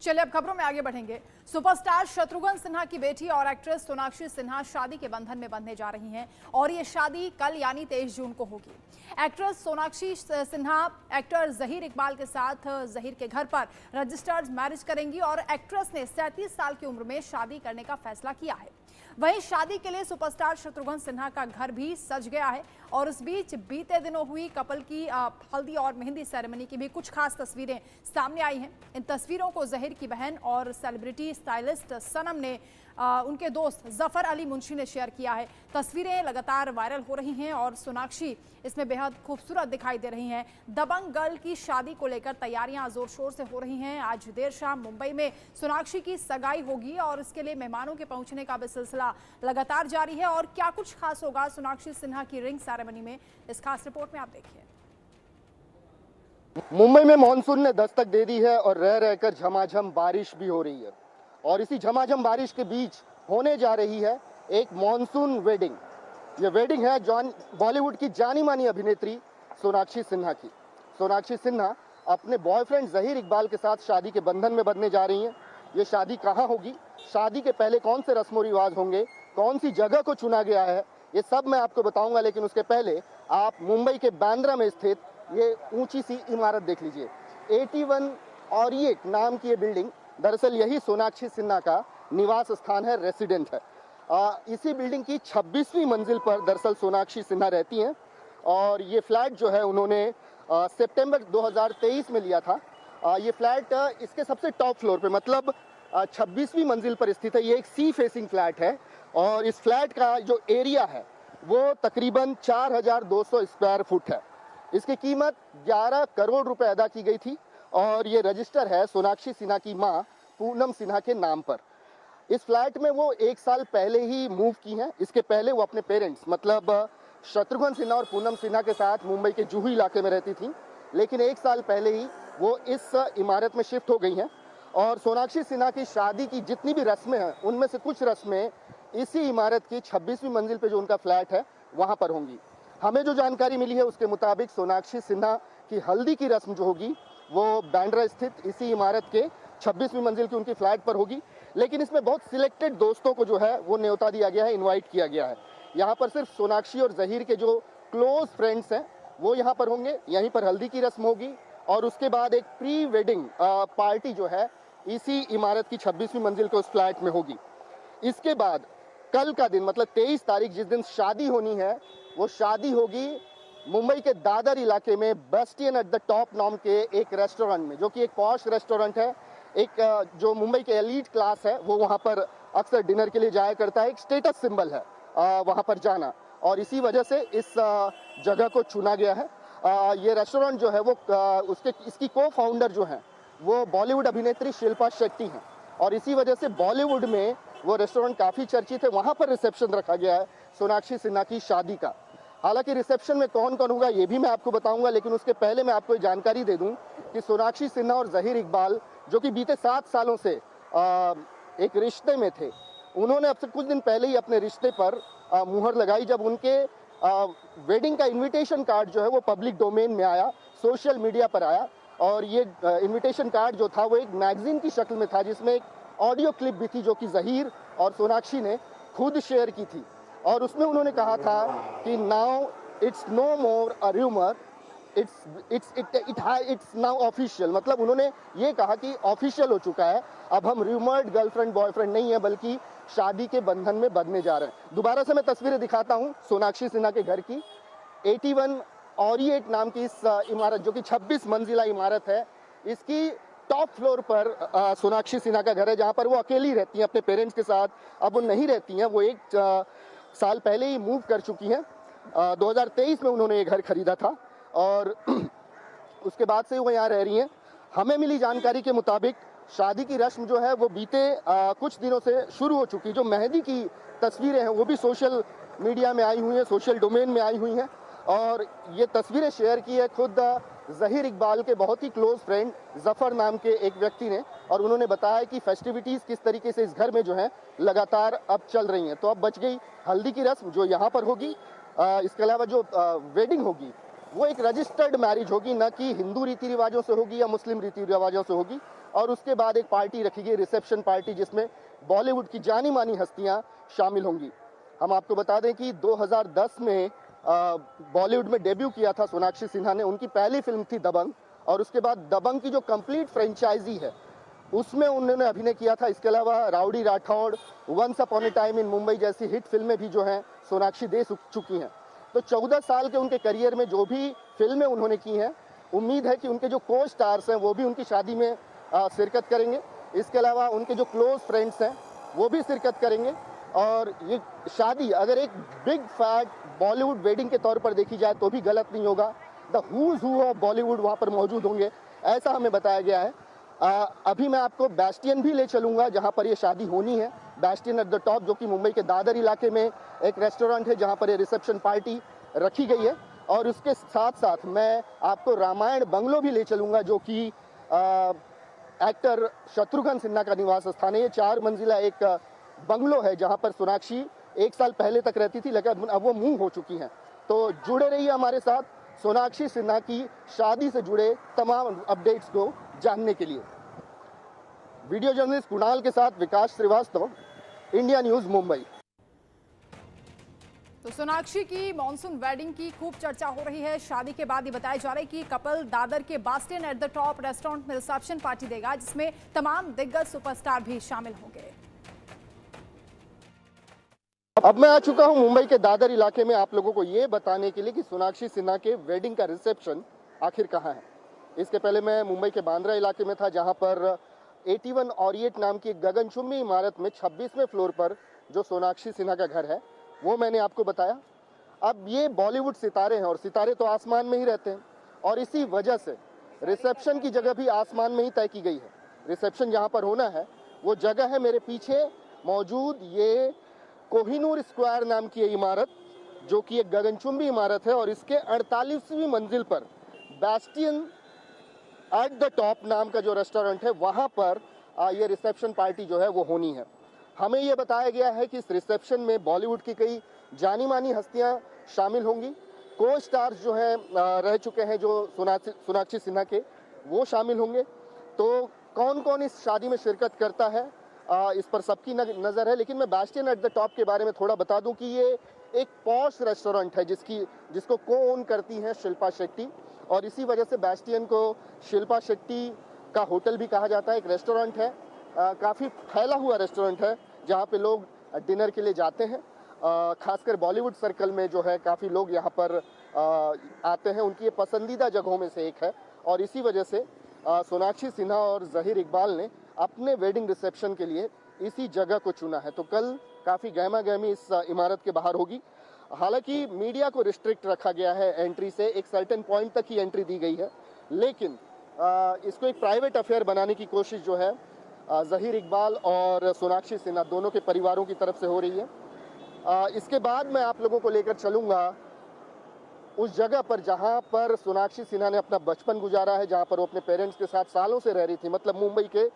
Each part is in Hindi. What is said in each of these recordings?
चलिए अब खबरों में आगे बढ़ेंगे। सुपरस्टार शत्रुघ्न सिन्हा की बेटी और एक्ट्रेस सोनाक्षी सिन्हा शादी के बंधन में बंधने जा रही हैं और ये शादी कल यानी 23 जून को होगी। एक्ट्रेस सोनाक्षी सिन्हा एक्टर जहीर इकबाल के साथ जहीर के घर पर रजिस्टर्ड मैरिज करेंगी और एक्ट्रेस ने 37 साल की उम्र में शादी करने का फैसला किया है। वहीं शादी के लिए सुपरस्टार शत्रुघ्न सिन्हा का घर भी सज गया है और इस बीच बीते दिनों हुई कपल की हल्दी और मेहंदी सेरेमनी की भी कुछ खास तस्वीरें सामने आई हैं। इन तस्वीरों को जहीर की बहन और सेलिब्रिटी स्टाइलिस्ट सनम ने उनके दोस्त जफर अली मुंशी ने शेयर किया है। तस्वीरें लगातार वायरल हो रही हैं और सोनाक्षी इसमें बेहद खूबसूरत दिखाई दे रही हैं। दबंग गर्ल की शादी को लेकर तैयारियां जोर शोर से हो रही हैं। आज देर शाम मुंबई में सोनाक्षी की सगाई होगी और इसके लिए मेहमानों के पहुंचने का भी सिलसिला लगातार जारी है। और क्या कुछ खास होगा सोनाक्षी सिन्हा की रिंग सेरेमनी में, इस खास रिपोर्ट में आप देखिए। मुंबई में मानसून ने दस्तक दे दी है और रह रहकर झमाझम बारिश भी हो रही है और इसी झमाझम बारिश के बीच होने जा रही है एक मानसून वेडिंग। ये वेडिंग है बॉलीवुड की जानी मानी अभिनेत्री सोनाक्षी सिन्हा की। सोनाक्षी सिन्हा अपने बॉयफ्रेंड जहीर इकबाल के साथ शादी के बंधन में बंधने जा रही हैं। ये शादी कहाँ होगी, शादी के पहले कौन से रस्म रिवाज होंगे, कौन सी जगह को चुना गया है, ये सब मैं आपको बताऊंगा। लेकिन उसके पहले आप मुंबई के बांद्रा में स्थित ये ऊंची सी इमारत देख लीजिए। 81 ऑरिएट नाम की ये बिल्डिंग, दरअसल यही सोनाक्षी सिन्हा का निवास स्थान है, रेसिडेंट है। इसी बिल्डिंग की 26वीं मंजिल पर दरअसल सोनाक्षी सिन्हा रहती हैं और ये फ्लैट जो है उन्होंने सितंबर 2023 में लिया था। ये फ्लैट इसके सबसे टॉप फ्लोर पे मतलब 26वीं मंजिल पर स्थित है। ये एक सी फेसिंग फ्लैट है और इस फ्लैट का जो एरिया है वो तकरीबन 4200 स्क्वायर फुट है। इसकी कीमत 11 करोड़ रुपए अदा की गई थी और ये रजिस्टर है सोनाक्षी सिन्हा की मां पूनम सिन्हा के नाम पर। इस फ्लैट में वो 1 साल पहले ही मूव की हैं। इसके पहले वो अपने पेरेंट्स मतलब शत्रुघ्न सिन्हा और पूनम सिन्हा के साथ मुंबई के जुहू इलाके में रहती थी, लेकिन 1 साल पहले ही वो इस इमारत में शिफ्ट हो गई हैं। और सोनाक्षी सिन्हा की शादी की जितनी भी रस्में हैं उनमें से कुछ रस्में इसी इमारत की 26वीं मंजिल पे जो उनका फ्लैट है वहां पर होंगी। हमें जो जानकारी मिली है उसके मुताबिक सोनाक्षी सिन्हा की हल्दी की रस्म जो होगी वो बांद्रा स्थित इसी इमारत के 26वीं मंजिल की उनकी फ्लैट पर होगी। लेकिन इसमें बहुत सिलेक्टेड दोस्तों को जो है वो न्योता दिया गया है, इनवाइट किया गया है। यहाँ पर सिर्फ सोनाक्षी और जहीर के जो क्लोज फ्रेंड्स हैं वो यहाँ पर होंगे। यहीं पर हल्दी की रस्म होगी और उसके बाद एक प्री वेडिंग पार्टी जो है इसी इमारत की 26वीं मंजिल के उस फ्लैट में होगी। इसके बाद कल का दिन मतलब 23 तारीख जिस दिन शादी होनी है वो शादी होगी मुंबई के दादर इलाके में बेस्टियन एट द टॉप नाम के एक रेस्टोरेंट में, जो कि एक पॉश रेस्टोरेंट है। एक जो मुंबई के एलीट क्लास है वो वहाँ पर अक्सर डिनर के लिए जाया करता है। एक स्टेटस सिंबल है वहाँ पर जाना और इसी वजह से इस जगह को चुना गया है। ये रेस्टोरेंट जो है वो इसकी को फाउंडर जो हैं वो बॉलीवुड अभिनेत्री शिल्पा शेट्टी हैं और इसी वजह से बॉलीवुड में वो रेस्टोरेंट काफ़ी चर्चित है। वहाँ पर रिसेप्शन रखा गया है सोनाक्षी सिन्हा की शादी का। हालांकि रिसेप्शन में कौन कौन होगा ये भी मैं आपको बताऊंगा, लेकिन उसके पहले मैं आपको जानकारी दे दूं कि सोनाक्षी सिन्हा और जहीर इकबाल जो कि बीते 7 सालों से एक रिश्ते में थे, उन्होंने अब से कुछ दिन पहले ही अपने रिश्ते पर मुहर लगाई जब उनके वेडिंग का इन्विटेशन कार्ड जो है वो पब्लिक डोमेन में आया, सोशल मीडिया पर आया। और ये इन्विटेशन कार्ड जो था वो एक मैगजीन की शक्ल में था जिसमें एक ऑडियो क्लिप भी थी जो कि जहीर और सोनाक्षी ने खुद शेयर की थी और उसमें उन्होंने कहा था कि now it's no more a rumour, it's now official. मतलब उन्होंने ये कहा कि ऑफिशियल हो चुका है, अब हम रूमर्ड गर्लफ्रेंड बॉयफ्रेंड नहीं है बल्कि शादी के बंधन में बंधने जा रहे हैं। दोबारा से मैं तस्वीरें दिखाता हूँ सोनाक्षी सिन्हा के घर की। 81 ऑरिएट नाम की इस इमारत जो कि 26 मंजिला इमारत है, इसकी टॉप फ्लोर पर सोनाक्षी सिन्हा का घर है जहाँ पर वो अकेली रहती हैं अपने पेरेंट्स के साथ। अब वो नहीं रहती हैं, वो 1 साल पहले ही मूव कर चुकी हैं। 2023 में उन्होंने ये घर खरीदा था और उसके बाद से वो यहाँ रह रही हैं। हमें मिली जानकारी के मुताबिक शादी की रस्म जो है वो बीते कुछ दिनों से शुरू हो चुकी। जो मेहंदी की तस्वीरें हैं वो भी सोशल मीडिया में आई हुई हैं, सोशल डोमेन में आई हुई हैं और ये तस्वीरें शेयर की है खुद जहीर इकबाल के बहुत ही क्लोज फ्रेंड जफर नाम के एक व्यक्ति ने और उन्होंने बताया कि फेस्टिविटीज़ किस तरीके से इस घर में जो है लगातार अब चल रही हैं। तो अब बच गई हल्दी की रस्म जो यहाँ पर होगी। इसके अलावा जो वेडिंग होगी वो एक रजिस्टर्ड मैरिज होगी, न कि हिंदू रीति रिवाजों से होगी या मुस्लिम रीति रिवाजों से होगी और उसके बाद एक पार्टी रखी गई, रिसेप्शन पार्टी, जिसमें बॉलीवुड की जानी मानी हस्तियां शामिल होंगी। हम आपको बता दें कि 2010 में बॉलीवुड में डेब्यू किया था सोनाक्षी सिन्हा ने। उनकी पहली फिल्म थी दबंग, और उसके बाद दबंग की जो कंप्लीट फ्रेंचाइजी है उसमें उन्होंने अभिनय किया था। इसके अलावा rowdy Rathore, once upon a time in Mumbai जैसी हिट फिल्में भी जो हैं सोनाक्षी दे चुकी हैं। तो 14 साल के उनके करियर में जो भी फिल्में उन्होंने की हैं, उम्मीद है कि उनके जो को स्टार्स हैं वो भी उनकी शादी में शिरकत करेंगे। इसके अलावा उनके जो क्लोज फ्रेंड्स हैं वो भी शिरकत करेंगे। और ये शादी अगर एक बिग फैट बॉलीवुड वेडिंग के तौर पर देखी जाए तो भी गलत नहीं होगा। The who's who of Bollywood वहाँ पर मौजूद होंगे, ऐसा हमें बताया गया है। अभी मैं आपको बैस्टियन भी ले चलूँगा जहाँ पर ये शादी होनी है। बैस्टियन एट द टॉप, जो कि मुंबई के दादर इलाके में एक रेस्टोरेंट है जहाँ पर ये रिसेप्शन पार्टी रखी गई है। और उसके साथ साथ मैं आपको रामायण बंगलो भी ले चलूँगा, जो कि एक्टर शत्रुघ्न सिन्हा का निवास स्थान है। ये 4 मंजिला एक बंगलो है जहाँ पर सोनाक्षी 1 साल पहले तक रहती थी, लेकिन अब वो मूव हो चुकी हैं। तो जुड़े रहिए हमारे साथ सोनाक्षी सिन्हा की शादी से जुड़े तमाम अपडेट्स को जानने के लिए। वीडियो जर्नलिस्ट कुणाल के साथ विकास श्रीवास्तव, इंडिया न्यूज मुंबई। तो सोनाक्षी की मॉनसून वेडिंग की खूब चर्चा हो रही है। शादी के बाद ये बताया जा रहा है कि कपल दादर के Bastian at the top restaurant में रिसेप्शन पार्टी देगा, जिसमें तमाम दिग्गज सुपरस्टार भी शामिल होंगे। अब मैं आ चुका हूं मुंबई के दादर इलाके में आप लोगों को ये बताने के लिए कि सोनाक्षी सिन्हा के वेडिंग का रिसेप्शन आखिर कहाँ है। इसके पहले मैं मुंबई के बांद्रा इलाके में था, जहां पर 81 ऑरिएट नाम की एक गगनचुंबी इमारत में 26वें फ्लोर पर जो सोनाक्षी सिन्हा का घर है वो मैंने आपको बताया। अब ये बॉलीवुड सितारे हैं और सितारे तो आसमान में ही रहते हैं, और इसी वजह से रिसेप्शन की जगह भी आसमान में ही तय की गई है। रिसेप्शन जहाँ पर होना है वो जगह है मेरे पीछे मौजूद ये कोहिनूर स्क्वायर नाम की इमारत, जो कि एक गगनचुंबी इमारत है, और इसके 48वीं मंजिल पर बैस्टियन एट द टॉप नाम का जो रेस्टोरेंट है वहाँ पर ये रिसेप्शन पार्टी जो है वो होनी है। हमें ये बताया गया है कि इस रिसेप्शन में बॉलीवुड की कई जानी मानी हस्तियां शामिल होंगी। को स्टार्स जो हैं रह चुके हैं जो सोनाक्षी सिन्हा के, वो शामिल होंगे। तो कौन कौन इस शादी में शिरकत करता है इस पर सबकी नज़र है। लेकिन मैं बैस्टियन एट द टॉप के बारे में थोड़ा बता दूं कि ये एक पॉश रेस्टोरेंट है जिसको को ओन करती हैं शिल्पा शेट्टी, और इसी वजह से बैस्टियन को शिल्पा शेट्टी का होटल भी कहा जाता है। एक रेस्टोरेंट है, काफ़ी फैला हुआ रेस्टोरेंट है जहाँ पे लोग डिनर के लिए जाते हैं। खासकर बॉलीवुड सर्कल में जो है काफ़ी लोग यहाँ पर आते हैं, उनकी ये पसंदीदा जगहों में से एक है। और इसी वजह से सोनाक्षी सिन्हा और ज़हीर इकबाल ने अपने वेडिंग रिसेप्शन के लिए इसी जगह को चुना है। तो कल काफ़ी गहमा गहमी इस इमारत के बाहर होगी। हालांकि मीडिया को रिस्ट्रिक्ट रखा गया है एंट्री से, एक सर्टेन पॉइंट तक ही एंट्री दी गई है, लेकिन इसको एक प्राइवेट अफेयर बनाने की कोशिश जो है ज़हीर इकबाल और सोनाक्षी सिन्हा दोनों के परिवारों की तरफ से हो रही है। इसके बाद मैं आप लोगों को लेकर चलूँगा उस जगह पर जहाँ पर सोनाक्षी सिन्हा ने अपना बचपन गुजारा है, जहाँ पर वो अपने पेरेंट्स के साथ सालों से रह रही थी, मतलब मुंबई के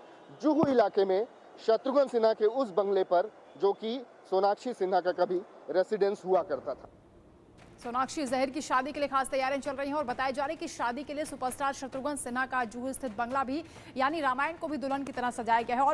जुहू इलाके में शत्रुघ्न सिन्हा के उस बंगले पर जो कि सोनाक्षी सिन्हा का कभी रेसिडेंस हुआ करता था। सोनाक्षी ज़हीर की शादी के लिए खास तैयारियां चल रही हैं और बताया जा रहा है कि शादी के लिए सुपरस्टार शत्रुघ्न सिन्हा का जुहू स्थित बंगला भी यानी रामायण को भी दुल्हन की तरह सजाया गया है। और